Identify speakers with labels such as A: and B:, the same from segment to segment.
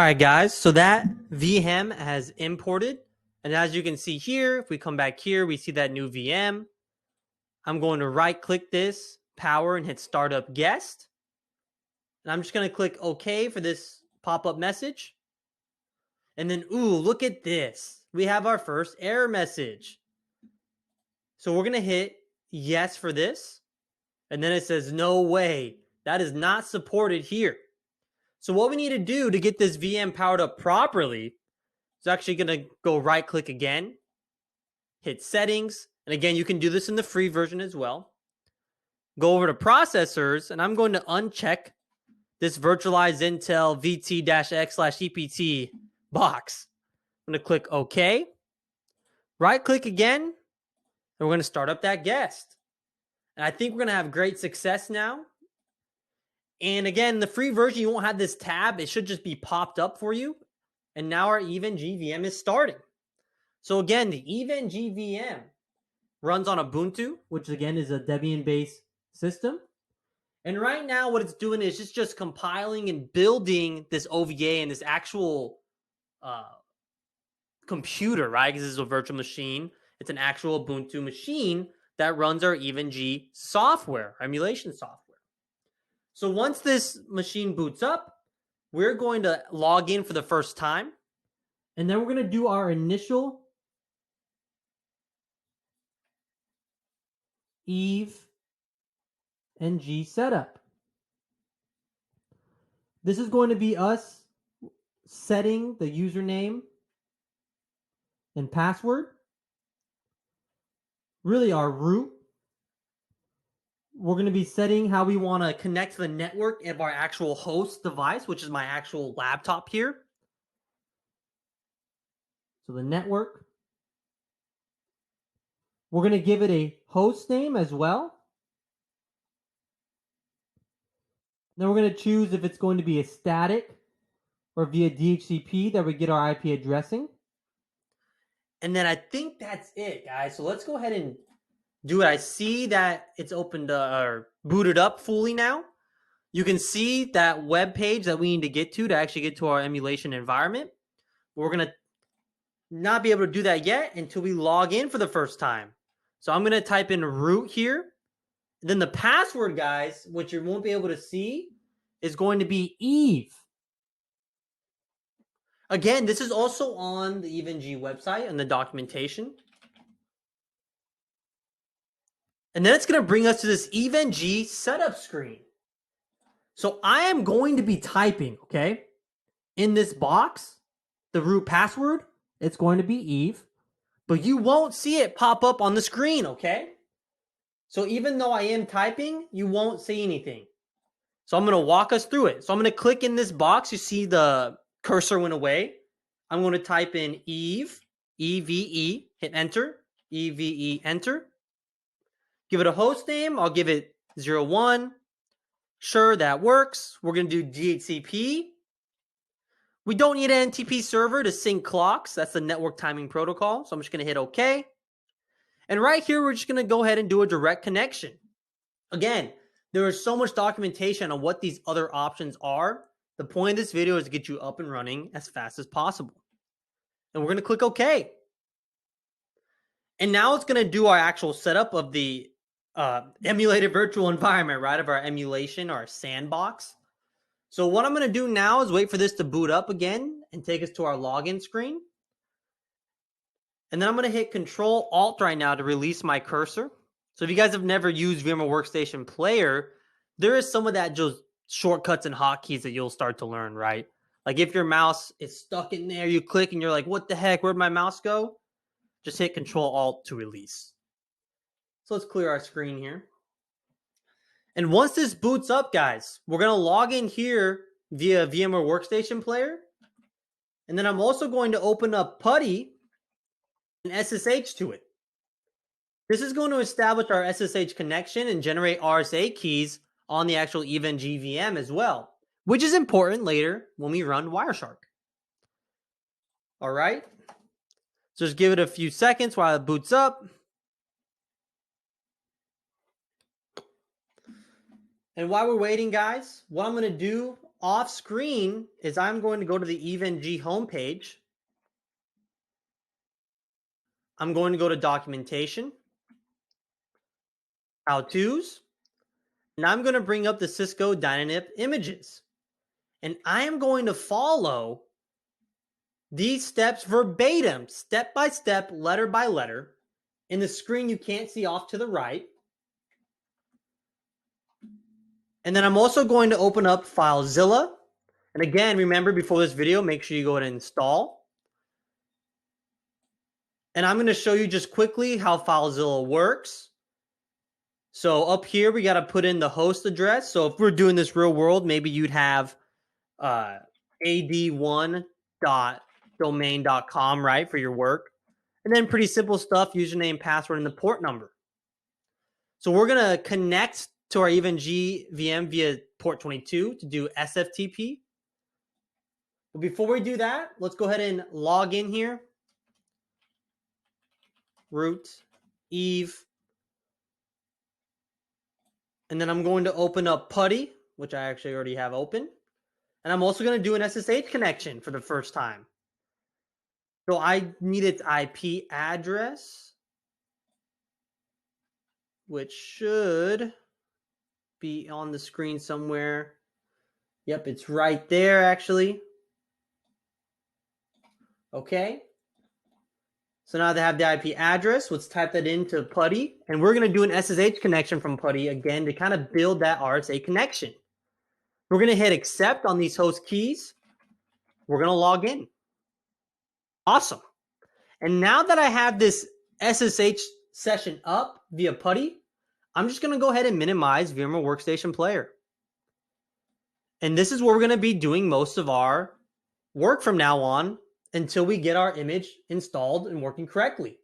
A: right, guys, so that VM has imported. And as you can see here, if we come back here, we see that new VM. I'm going to right click this power and hit startup guest. And I'm just going to click OK for this pop-up message. And then, ooh, look at this. We have our first error message. So we're going to hit yes for this. And then it says, no way. That is not supported here. So what we need to do to get this VM powered up properly is actually going to go right click again, hit settings. And again, you can do this in the free version as well. Go over to processors, and I'm going to uncheck this virtualized Intel VT-X/EPT box. I'm going to click OK. Right click again, and we're going to start up that guest. And I think we're going to have great success now. And again, the free version, you won't have this tab. It should just be popped up for you. And now our EVE-NG VM is starting. So again, the EVE-NG VM runs on Ubuntu, which again is a Debian-based system. And right now what it's doing is just compiling and building this OVA and this actual computer, right? Because this is a virtual machine. It's an actual Ubuntu machine that runs our EVE-NG software, emulation software. So once this machine boots up, we're going to log in for the first time. And then we're going to do our initial EVE-NG setup. This is going to be us setting the username and password. Really our root. We're going to be setting how we want to connect to the network of our actual host device, which is my actual laptop here. So the network. We're going to give it a host name as well. Then we're going to choose if it's going to be a static or via DHCP that we get our IP addressing. And then I think that's it, guys. So let's go ahead and do it. I see that it's opened or booted up fully now. You can see that web page that we need to get to actually get to our emulation environment. We're going to not be able to do that yet until we log in for the first time. So I'm going to type in root here. Then the password, guys, which you won't be able to see, is going to be Eve. Again, this is also on the EVE-NG website and the documentation. And then it's going to bring us to this EVE-NG setup screen. So I am going to be typing, okay, in this box, the root password, it's going to be Eve, but you won't see it pop up on the screen, okay? So even though I am typing, you won't see anything. So I'm going to walk us through it. So I'm going to click in this box. You see the cursor went away. I'm going to type in Eve, E-V-E, hit enter, E-V-E, enter. Give it a host name. I'll give it 01. Sure, that works. We're going to do DHCP. We don't need an NTP server to sync clocks. That's the network timing protocol. So I'm just going to hit OK. And right here, we're just going to go ahead and do a direct connection. Again, there is so much documentation on what these other options are. The point of this video is to get you up and running as fast as possible. And we're going to click OK. And now it's going to do our actual setup of the emulated virtual environment, right, of our emulation, our sandbox. So what I'm going to do now is wait for this to boot up again and take us to our login screen. And then I'm going to hit Control-Alt right now to release my cursor. So if you guys have never used VMware Workstation Player, there is some of that just shortcuts and hotkeys that you'll start to learn, right? Like if your mouse is stuck in there, you click and you're like, what the heck, where'd my mouse go? Just hit Control-Alt to release. So let's clear our screen here. And once this boots up, guys, we're going to log in here via VMware Workstation Player. And then I'm also going to open up PuTTY and SSH to it. This is going to establish our SSH connection and generate RSA keys on the actual EVE-NG VM as well, which is important later when we run Wireshark. All right. So just give it a few seconds while it boots up. And while we're waiting, guys, what I'm going to do off screen is I'm going to go to the EvenG homepage. I'm going to go to documentation, how-tos, and I'm going to bring up the Cisco Dynamip images. And I am going to follow these steps verbatim, step by step, letter by letter. In the screen you can't see off to the right. And then I'm also going to open up FileZilla. And again, remember before this video, make sure you go and install. And I'm going to show you just quickly how FileZilla works. So up here, we got to put in the host address. So if we're doing this real world, maybe you'd have ad1.domain.com, right, for your work. And then pretty simple stuff, username, password, and the port number. So we're going to connect to our EvenG VM via port 22 to do SFTP. But before we do that, let's go ahead and log in here. Root, Eve. And then I'm going to open up PuTTY, which I actually already have open. And I'm also going to do an SSH connection for the first time. So I need its IP address, which should be on the screen somewhere. Yep, it's right there, actually. Okay. So now they have the IP address. Let's type that into PuTTY. And we're going to do an SSH connection from PuTTY again to kind of build that RSA connection. We're going to hit accept on these host keys. We're going to log in. Awesome. And now that I have this SSH session up via PuTTY, I'm just going to go ahead and minimize VMware Workstation Player. And this is where we're going to be doing most of our work from now on until we get our image installed and working correctly.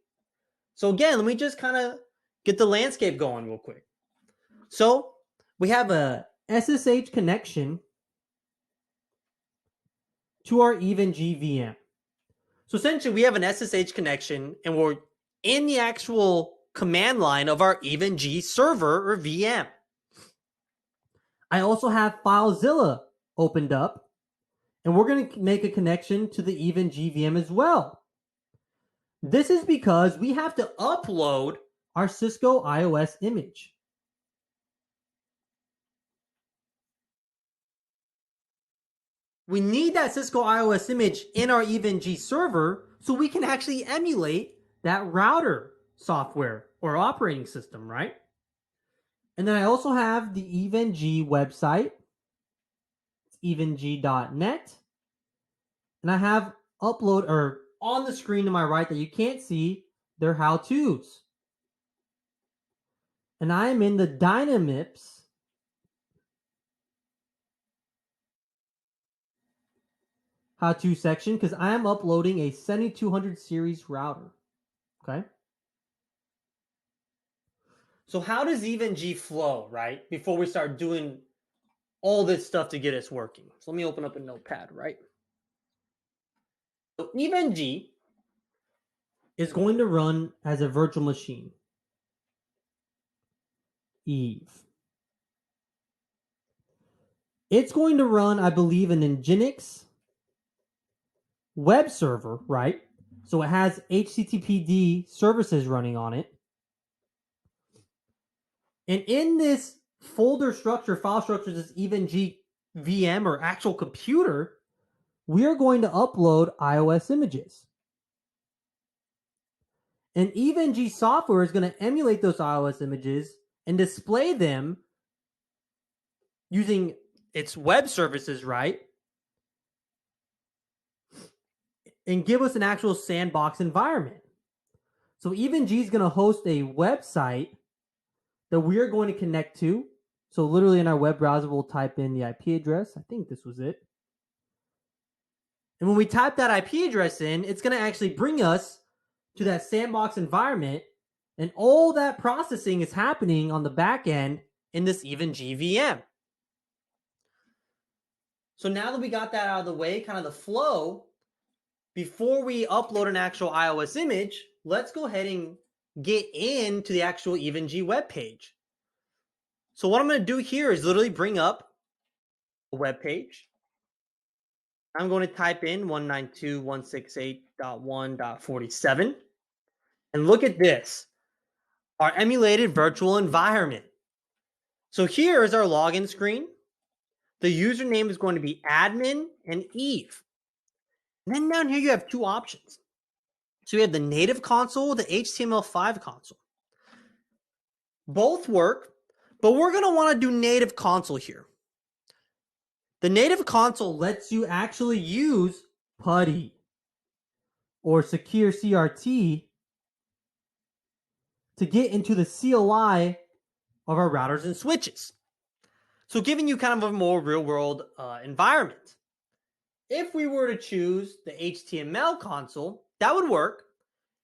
A: So again, let me just kind of get the landscape going real quick. So we have a SSH connection to our EvenG VM. So essentially we have an SSH connection and we're in the actual command line of our EvenG server or VM. I also have FileZilla opened up, and we're going to make a connection to the EvenG VM as well. This is because we have to upload our Cisco iOS image. We need that Cisco iOS image in our EvenG server so we can actually emulate that router software or operating system, right? And then I also have the EvenG website. It's eveng.net. And I have upload or on the screen to my right that you can't see their how-tos. And I am in the Dynamips how-to section because I am uploading a 7200 series router. Okay. So how does EvenG flow, right? Before we start doing all this stuff to get us working. So let me open up a notepad, right? So EvenG is going to run as a virtual machine. Eve. It's going to run, I believe, an Nginx web server, right? So it has HTTPD services running on it. And in this folder structure, file structure, this EvenG VM or actual computer, we are going to upload iOS images. And EvenG software is going to emulate those iOS images and display them using its web services, right? And give us an actual sandbox environment. So EvenG is going to host a website that we are going to connect to. So literally in our web browser, we'll type in the IP address. I think this was it. And when we type that IP address in, it's going to actually bring us to that sandbox environment. And all that processing is happening on the back end in this EvenG VM. So now that we got that out of the way, kind of the flow, before we upload an actual iOS image, let's go ahead and get into the actual EvenG web page. So what I'm going to do here is literally bring up web page. I'm going to type in 192.168.1.47. And look at this, our emulated virtual environment. So here is our login screen. The username is going to be admin and Eve. And then down here you have two options. So you have the native console, the HTML5 console. Both work, but we're going to want to do native console here. The native console lets you actually use PuTTY or Secure CRT to get into the CLI of our routers and switches. So giving you kind of a more real-world environment. If we were to choose the HTML console, that would work.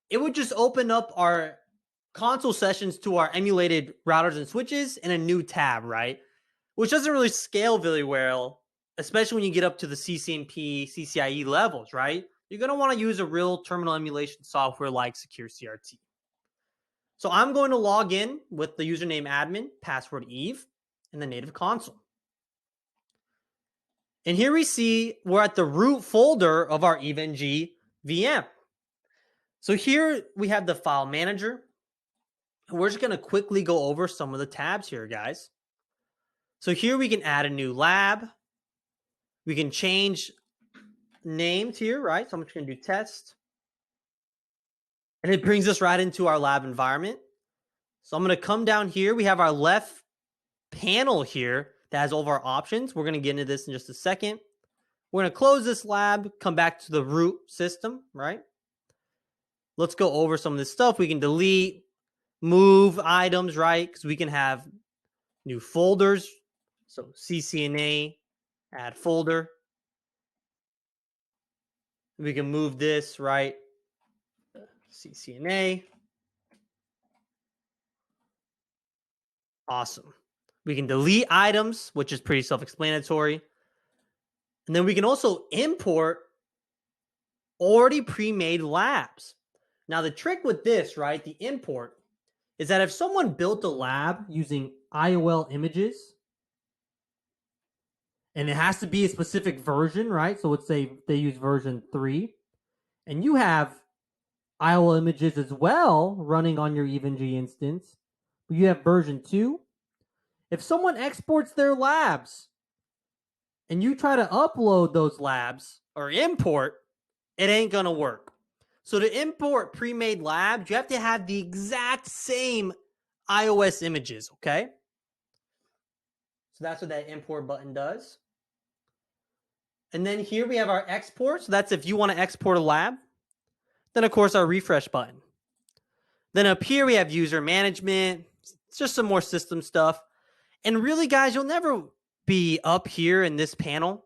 A: It would just open up our console sessions to our emulated routers and switches in a new tab, right? Which doesn't really scale very well, especially when you get up to the CCNP, CCIE levels, right? You're going to want to use a real terminal emulation software like Secure CRT. So I'm going to log in with the username admin, password Eve, and the native console. And here we see we're at the root folder of our EVE-NG VM. So here we have the file manager. And we're just going to quickly go over some of the tabs here, guys. So here we can add a new lab. We can change names here, right? So I'm just going to do test. And it brings us right into our lab environment. So I'm going to come down here. We have our left panel here that has all of our options. We're going to get into this in just a second. We're going to close this lab, come back to the root system, right? Let's go over some of this stuff. We can delete, move items, right? Because we can have new folders. So CCNA, add folder. We can move this, right? CCNA. Awesome. We can delete items, which is pretty self-explanatory. And then we can also import already pre-made labs. Now, the trick with this, right, the import, is that if someone built a lab using IOL images, and it has to be a specific version, right? So let's say they use version 3, and you have IOL images as well running on your EVE-NG instance, but you have version 2. If someone exports their labs and you try to upload those labs or import, it ain't going to work. So to import pre-made labs, you have to have the exact same iOS images, okay? So that's what that import button does. And then here we have our export. So that's if you want to export a lab. Then, of course, our refresh button. Then up here, we have user management. It's just some more system stuff. And really, guys, you'll never be up here in this panel.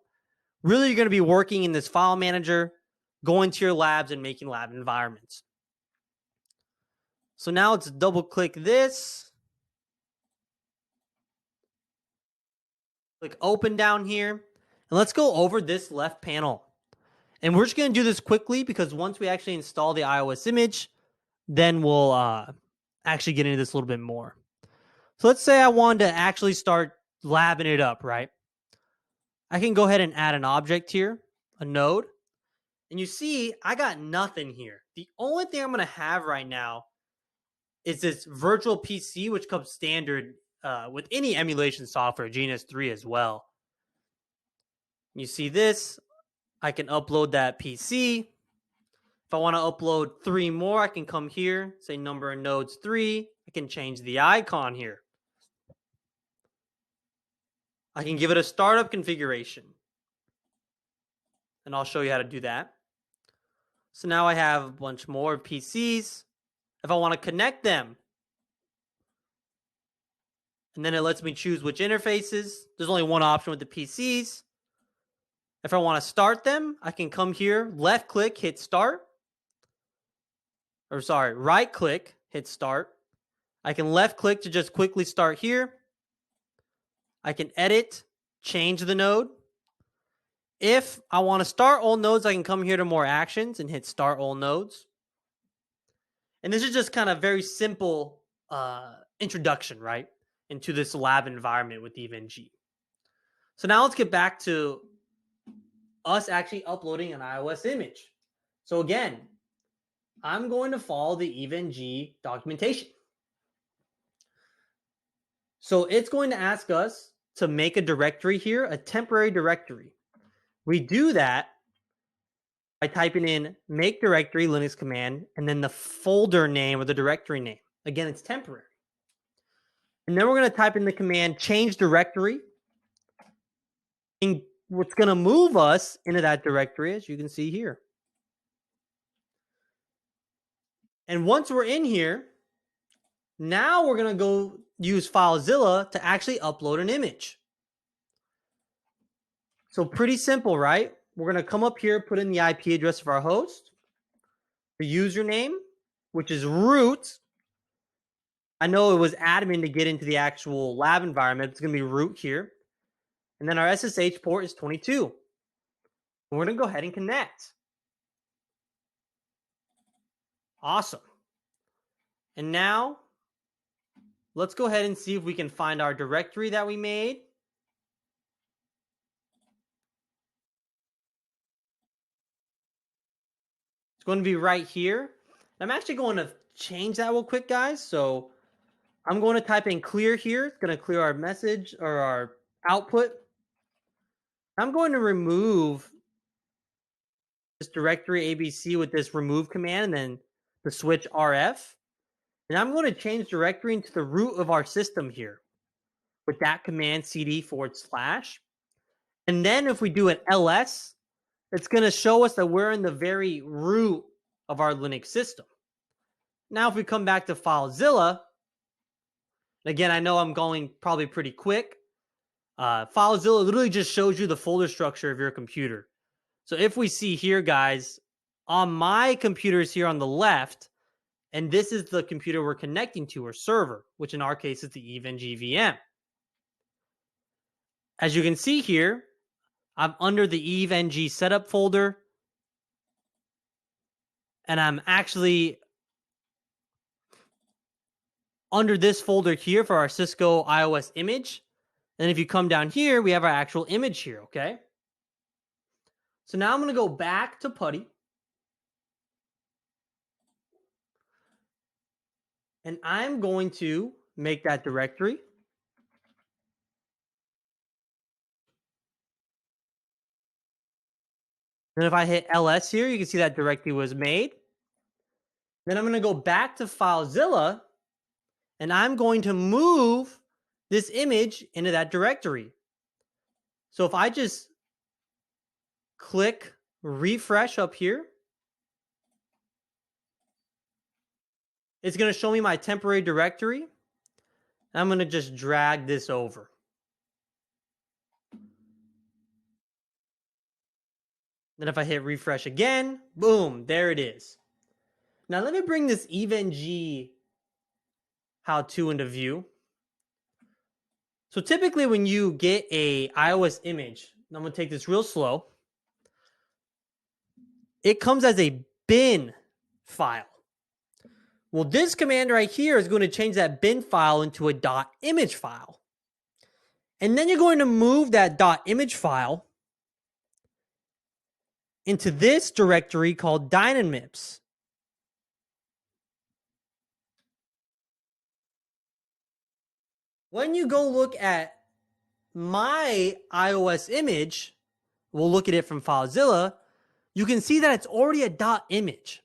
A: Really, you're going to be working in this file manager, going to your labs and making lab environments. So now let's double click this. Click open down here. And let's go over this left panel. And we're just going to do this quickly because once we actually install the iOS image, then we'll actually get into this a little bit more. So let's say I wanted to actually start labbing it up, right? I can go ahead and add an object here, a node. And you see, I got nothing here. The only thing I'm going to have right now is this virtual PC, which comes standard with any emulation software, Genius 3 as well. You see this, I can upload that PC. If I want to upload 3 more, I can come here, say number of nodes 3. I can change the icon here. I can give it a startup configuration. And I'll show you how to do that. So now I have a bunch more PCs. If I want to connect them, and then it lets me choose which interfaces. There's only one option with the PCs. If I want to start them, I can come here, left click, hit start. Or sorry, right click, hit start. I can left click to just quickly start here. I can edit, change the node. If I want to start all nodes, I can come here to more actions and hit start all nodes. And this is just kind of very simple introduction, right, into this lab environment with EVE-NG. So now let's get back to us actually uploading an iOS image. So again, I'm going to follow the EVE-NG documentation. So it's going to ask us to make a directory here, a temporary directory. We do that by typing in make directory Linux command and then the folder name or the directory name. Again, it's temporary. And then we're going to type in the command change directory. And what's going to move us into that directory, as you can see here. And once we're in here, now we're going to go use FileZilla to actually upload an image. So pretty simple, right? We're going to come up here, put in the IP address of our host, the username, which is root. I know it was admin to get into the actual lab environment. It's going to be root here. And then our SSH port is 22. We're going to go ahead and connect. Awesome. And now let's go ahead and see if we can find our directory that we made. It's going to be right here. I'm actually going to change that real quick, guys. So I'm going to type in clear here. It's going to clear our message or our output. I'm going to remove this directory ABC with this remove command and then the switch RF. And I'm going to change directory into the root of our system here with that command cd /. And then if we do an ls, it's going to show us that we're in the very root of our Linux system. Now, if we come back to FileZilla, again, I know I'm going probably pretty quick. FileZilla literally just shows you the folder structure of your computer. So if we see here, guys, on my computers here on the left, and this is the computer we're connecting to, or server, which in our case is the EVE-NG VM. As you can see here, I'm under the EVE-NG setup folder, and I'm actually under this folder here for our Cisco iOS image. And if you come down here, we have our actual image here, okay? So now I'm going to go back to PuTTY. And I'm going to make that directory. Then if I hit ls here, you can see that directory was made. Then I'm going to go back to FileZilla, and I'm going to move this image into that directory. So if I just click refresh up here, it's going to show me my temporary directory. I'm going to just drag this over. Then if I hit refresh again, boom, there it is. Now let me bring this EVE-NG how-to into view. So typically when you get a iOS image, I'm going to take this real slow, it comes as a bin file. Well, this command right here is going to change that bin file into a .image file. And then you're going to move that .image file into this directory called dynamips. When you go look at my iOS image, we'll look at it from FileZilla, you can see that it's already a .image.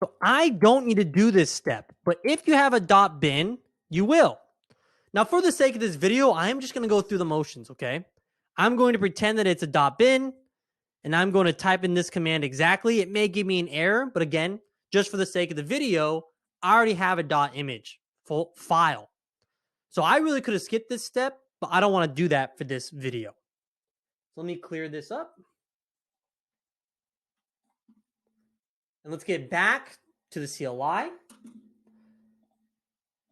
A: So I don't need to do this step, but if you have a .bin, you will. Now, for the sake of this video, I'm just going to go through the motions, okay? I'm going to pretend that it's a .bin, and I'm going to type in this command exactly. It may give me an error, but again, just for the sake of the video, I already have a .image file. So I really could have skipped this step, but I don't want to do that for this video. So let me clear this up. And let's get back to the CLI.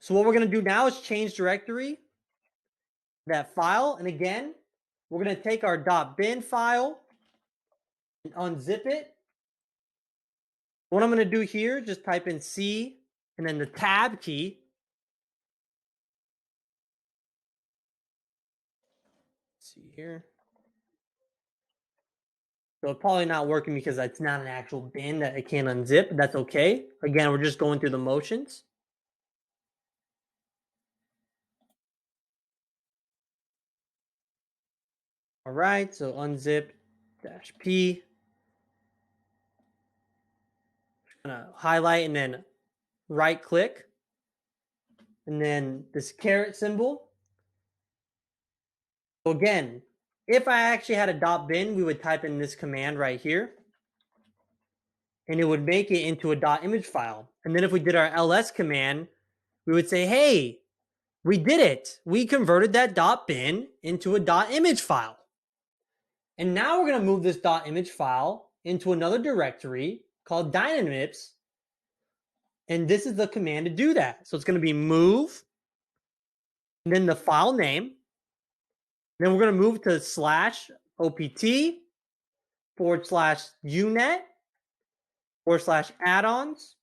A: So what we're going to do now is change directory, that file. And again, we're going to take our .bin file and unzip it. What I'm going to do here, just type in C and then the tab key. see here. So it's probably not working because it's not an actual bin that it can't unzip. But that's okay. Again, we're just going through the motions. All right, so unzip -P. Gonna highlight and then right click. And then this caret symbol. So again, if I actually had a .bin, we would type in this command right here. And it would make it into a .image file. And then if we did our ls command, we would say, hey, we did it. We converted that .bin into a .image file. And now we're going to move this .image file into another directory called dynamips. And this is the command to do that. So it's going to be move, and then the file name. Then we're going to move to /opt/unet/addons,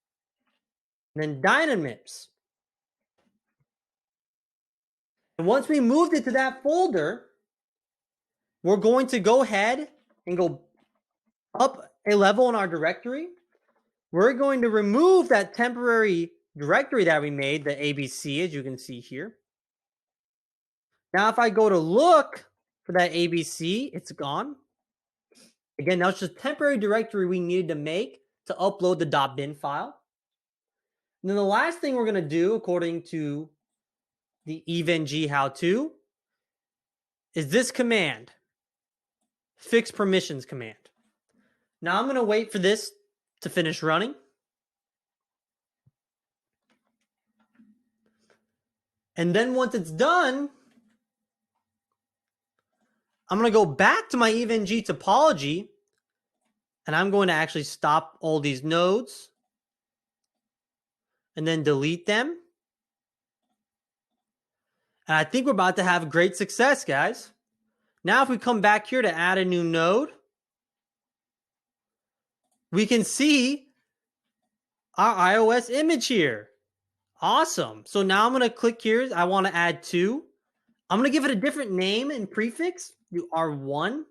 A: and then dynamips. And once we moved it to that folder, we're going to go ahead and go up a level in our directory. We're going to remove that temporary directory that we made, the ABC, as you can see here. Now, if I go to look for that ABC, it's gone. Again, that was just a temporary directory we needed to make to upload the .bin file. And then the last thing we're going to do, according to the EVNG how-to, is this command, fix permissions command. Now I'm going to wait for this to finish running. And then once it's done, I'm going to go back to my EVNG topology, and I'm going to actually stop all these nodes and then delete them. And I think we're about to have great success, guys. Now, if we come back here to add a new node, we can see our iOS image here. Awesome. So now I'm going to click here. I want to add 2. I'm going to give it a different name and prefix. Do R1.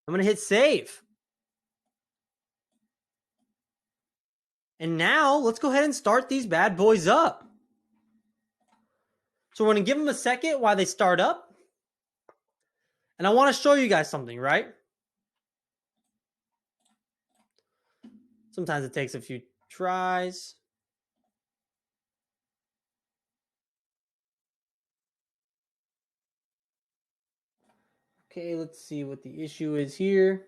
A: I'm going to hit save. And now let's go ahead and start these bad boys up. So we're going to give them a second while they start up. And I want to show you guys something, right? Sometimes it takes a few tries. Okay, let's see what the issue is here.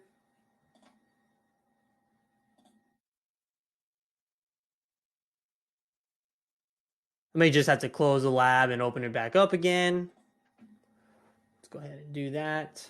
A: I may just have to close the lab and open it back up again. Let's go ahead and do that.